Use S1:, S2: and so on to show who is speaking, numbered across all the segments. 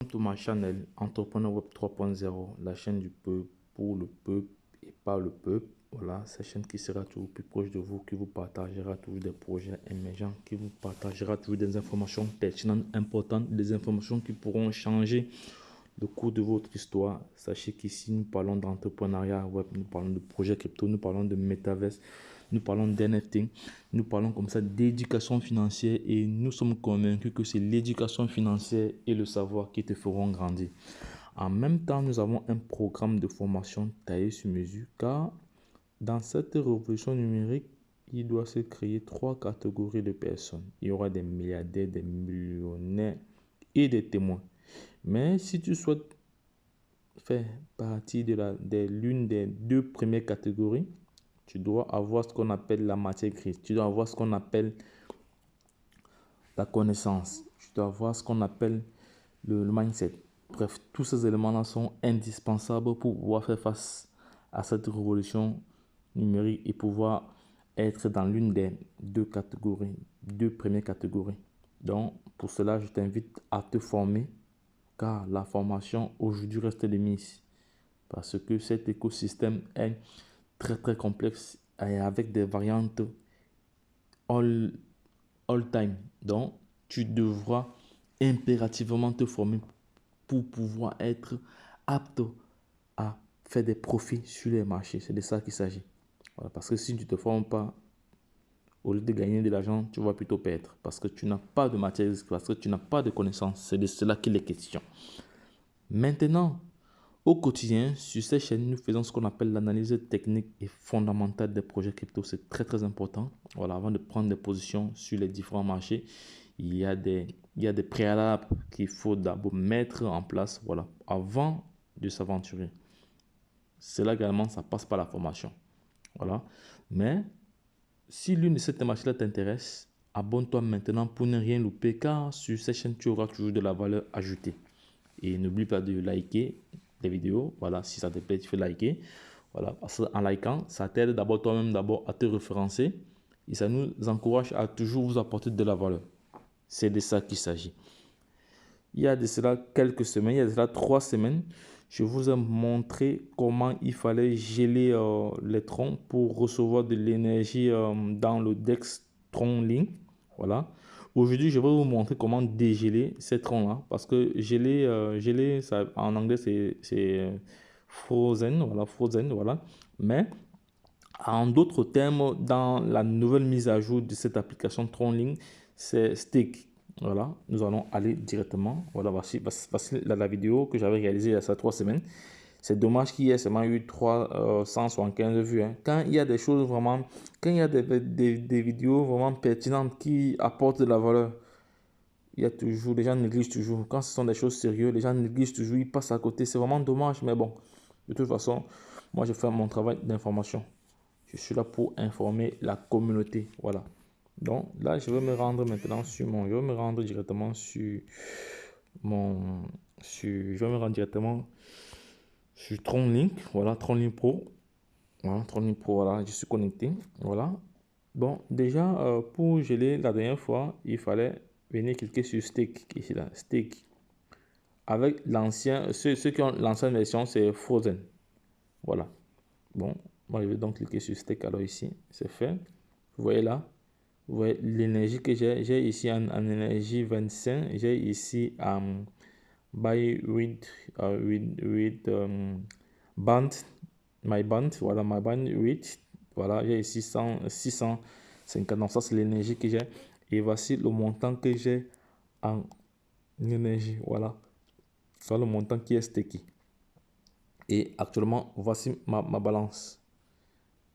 S1: To ma chaîne Entrepreneur Web 3.0, la chaîne du peuple, pour le peuple et par le peuple. Voilà, cette chaîne qui sera toujours plus proche de vous, qui vous partagera toujours des projets émergents, qui vous partagera toujours des informations pertinentes, importantes, des informations qui pourront changer le cours de votre histoire. Sachez qu'ici, nous parlons d'entrepreneuriat web, nous parlons de projets crypto, nous parlons de metaverse, nous parlons d'NFT, nous parlons comme ça d'éducation financière et nous sommes convaincus que c'est l'éducation financière et le savoir qui te feront grandir. En même temps, nous avons un programme de formation taillé sur mesure car dans cette révolution numérique, il doit se créer 3 catégories de personnes. Il y aura des milliardaires, des millionnaires et des témoins. Mais si tu souhaites faire partie de l'une des 2 premières catégories, tu dois avoir ce qu'on appelle la matière grise. Tu dois avoir ce qu'on appelle la connaissance. Tu dois avoir ce qu'on appelle le mindset. Bref, tous ces éléments-là sont indispensables pour pouvoir faire face à cette révolution numérique et pouvoir être dans l'une des 2 catégories, 2 premières catégories. Donc, pour cela, je t'invite à te former car la formation aujourd'hui reste de mise parce que cet écosystème est très complexe et avec des variantes all time. Donc, tu devras impérativement te former pour pouvoir être apte à faire des profits sur les marchés. C'est de ça qu'il s'agit. Voilà, parce que si tu ne te formes pas, au lieu de gagner de l'argent, tu vas plutôt perdre parce que tu n'as pas de matière, parce que tu n'as pas de connaissances. C'est de cela qu'il est question. Maintenant, au quotidien, sur ces chaînes, nous faisons ce qu'on appelle l'analyse technique et fondamentale des projets crypto. C'est très important. Voilà, avant de prendre des positions sur les différents marchés, il y a des préalables qu'il faut d'abord mettre en place, voilà, avant de s'aventurer. Cela également, ça passe par la formation. Voilà. Mais si l'une de ces thématiques t'intéresse, abonne-toi maintenant pour ne rien louper car sur ces chaînes, tu auras toujours de la valeur ajoutée. Et n'oublie pas de liker les vidéos. Voilà, si ça te plaît, tu fais liker. Voilà, parce qu'en likant, ça t'aide d'abord toi-même d'abord à te référencer et ça nous encourage à toujours vous apporter de la valeur. C'est de ça qu'il s'agit. Il y a de cela quelques semaines, il y a de cela 3 semaines, je vous ai montré comment il fallait geler les troncs pour recevoir de l'énergie dans le DEX Tron Link. Voilà. Aujourd'hui, je vais vous montrer comment dégeler ces troncs-là. Parce que geler ça, en anglais, c'est frozen. Voilà, frozen. Voilà. Mais en d'autres termes, dans la nouvelle mise à jour de cette application TronLink, c'est stake. Voilà, nous allons aller directement. Voilà, voici la vidéo que j'avais réalisée il y a 3 semaines. C'est dommage qu'il y ait seulement eu 375 vues. Hein. Quand il y a des choses vraiment, quand il y a des vidéos vraiment pertinentes qui apportent de la valeur, il y a toujours, les gens négligent toujours. Quand ce sont des choses sérieuses, les gens négligent toujours, ils passent à côté. C'est vraiment dommage, mais bon, de toute façon, moi je fais mon travail d'information. Je suis là pour informer la communauté. Voilà. Donc là, je vais me rendre maintenant sur je vais me rendre directement sur je vais me rendre directement sur TronLink. Voilà, TronLink Pro. Voilà, TronLink Pro, voilà, je suis connecté. Voilà. Bon, déjà, pour geler la dernière fois, il fallait venir cliquer sur Stake, ici là, Stake. Avec l'ancien, ceux qui ont l'ancienne version, c'est Frozen. Voilà. Bon, moi je vais donc cliquer sur Stake alors ici, c'est fait. Vous voyez là, vous voyez l'énergie que j'ai ici en énergie 25, j'ai ici buy band, my band, voilà my band with, voilà j'ai ici 650, donc ça c'est l'énergie que j'ai et voici le montant que j'ai en énergie, voilà, c'est le montant qui est stacké. Et actuellement, voici ma balance.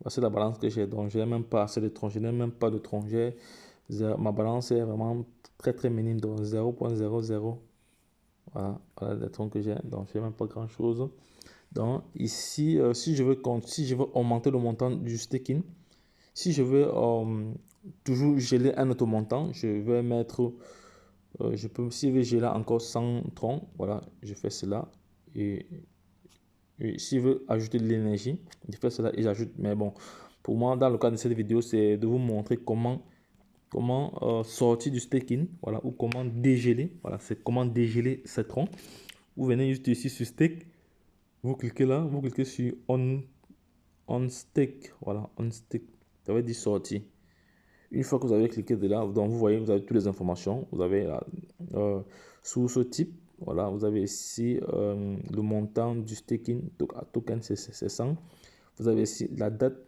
S1: Voici la balance que j'ai. Donc, je n'ai même pas assez de troncs. Je n'ai même pas de troncs. Ma balance est vraiment très minime. Donc, 0.00. Voilà, voilà les troncs que j'ai. Donc, je n'ai même pas grand chose. Donc, ici, si je veux augmenter le montant du staking, si je veux toujours geler un autre montant, je vais mettre, si je veux geler encore 100 troncs, voilà, je fais cela. Et si je veux ajouter de l'énergie, je fais cela et j'ajoute. Mais bon, pour moi, dans le cadre de cette vidéo, c'est de vous montrer comment comment sortir du staking, voilà, ou comment dégeler, voilà, c'est comment dégeler ces troncs. Vous venez juste ici sur stake, vous cliquez là, vous cliquez sur on stake, voilà, on stake, ça veut dire sortir. Une fois que vous avez cliqué de là, donc vous voyez, vous avez toutes les informations, vous avez source type, voilà, vous avez ici le montant du staking, token c'est 100, vous avez ici la date,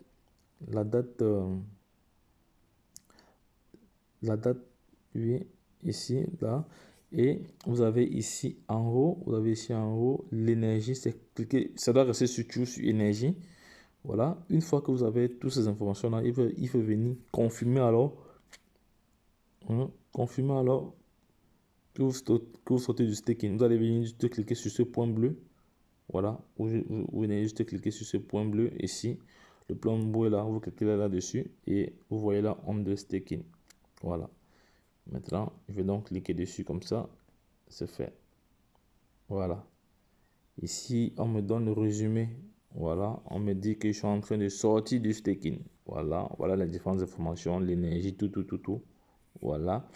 S1: oui, ici, là, et vous avez ici en haut, l'énergie, c'est cliquer, ça doit rester sur énergie. Voilà, une fois que vous avez toutes ces informations là, il faut venir confirmer alors, confirmer alors que vous sortez du staking. Vous allez venir juste cliquer sur ce point bleu, voilà, vous venez juste cliquer sur ce point bleu ici, le plan bleu là, vous cliquez là-dessus et vous voyez là on the staking. Voilà. Maintenant, je vais donc cliquer dessus comme ça, c'est fait. Voilà. Ici, on me donne le résumé. Voilà, on me dit que je suis en train de sortir du staking. Voilà, voilà les différentes informations, l'énergie, tout. Voilà.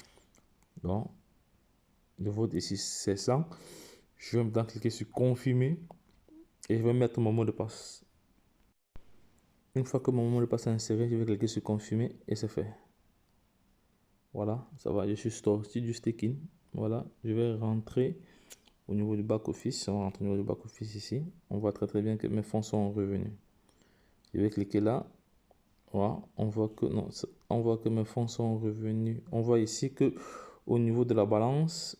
S1: Donc, le vote ici, c'est ça. Je vais maintenant cliquer sur confirmer et je vais mettre mon mot de passe. Une fois que mon mot de passe est inséré, je vais cliquer sur confirmer et c'est fait. Voilà, ça va, je suis sorti du staking. Voilà, je vais rentrer au niveau du back office. On va rentrer au niveau du back office ici. On voit très bien que mes fonds sont revenus. Je vais cliquer là. Voilà, on voit que non, on voit que mes fonds sont revenus. On voit ici que au niveau de la balance,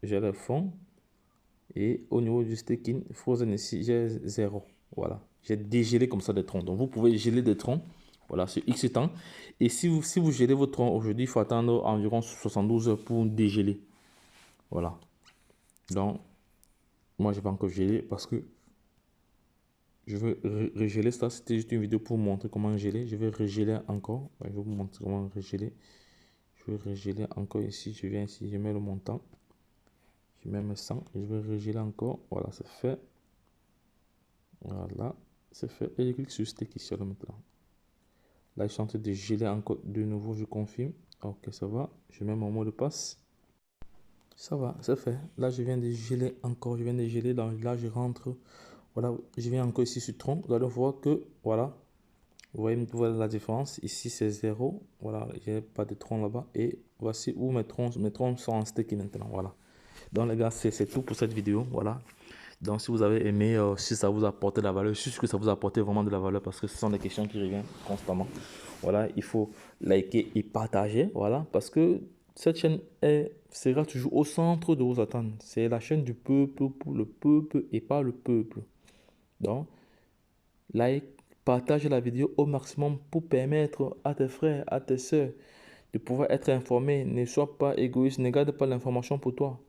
S1: j'ai les fonds et au niveau du staking frozen ici, j'ai 0. Voilà, j'ai dégelé comme ça des troncs. Donc vous pouvez geler des troncs. Voilà, sur X temps. Et si vous gelez votre tronc aujourd'hui, il faut attendre environ 72 heures pour dégeler. Voilà. Donc, moi, je vais encore geler parce que je veux regeler ça. C'était juste une vidéo pour montrer comment geler. Je vais regeler encore. Je vais vous montrer comment regeler. Je vais regeler encore ici. Je viens ici, je mets le montant. Je mets mes 100. Je vais regeler encore. Voilà, c'est fait. Voilà, c'est fait. Et je clique sur Stake ici là maintenant. Là, je suis en train de geler encore de nouveau. Je confirme. Ok, ça va. Je mets mon mot de passe. Ça va, c'est fait. Là, je viens de geler encore. Je viens de geler. Là, je rentre. Voilà, je viens encore ici sur tronc. Vous allez voir que, voilà, vous voyez la différence. Ici, c'est 0. Voilà, j'ai pas de tronc là-bas. Et voici où mes troncs sont en stake maintenant. Voilà. Donc, les gars, c'est tout pour cette vidéo. Voilà. Donc, si vous avez aimé, si ça vous a apporté de la valeur, je suis sûr que ça vous a apporté vraiment de la valeur parce que ce sont des questions qui reviennent constamment. Voilà, il faut liker et partager. Voilà, parce que cette chaîne sera toujours au centre de vos attentes. C'est la chaîne du peuple pour le peuple et pas le peuple. Donc, like, partage la vidéo au maximum pour permettre à tes frères, à tes soeurs de pouvoir être informés. Ne sois pas égoïste, ne garde pas l'information pour toi.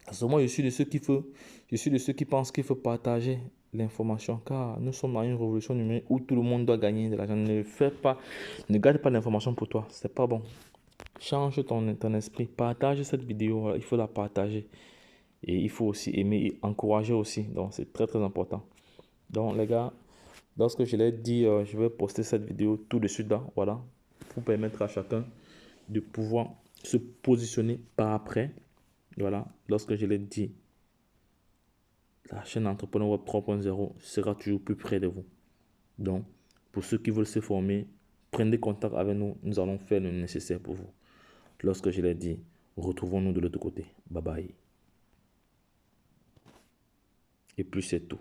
S1: Parce que moi, je suis de ceux qui pensent qu'il faut partager l'information, car nous sommes dans une révolution numérique où tout le monde doit gagner de l'argent. Ne garde pas l'information pour toi, c'est pas bon. Change ton esprit, partage cette vidéo, il faut la partager. Et il faut aussi aimer et encourager aussi, donc c'est très important. Donc les gars, lorsque je l'ai dit, je vais poster cette vidéo tout de suite là, voilà, pour permettre à chacun de pouvoir se positionner par après. Voilà, lorsque je l'ai dit, la chaîne Entrepreneur Web 3.0 sera toujours plus près de vous. Donc, pour ceux qui veulent se former, prenez contact avec nous, nous allons faire le nécessaire pour vous. Lorsque je l'ai dit, retrouvons-nous de l'autre côté. Bye bye. Et puis c'est tout.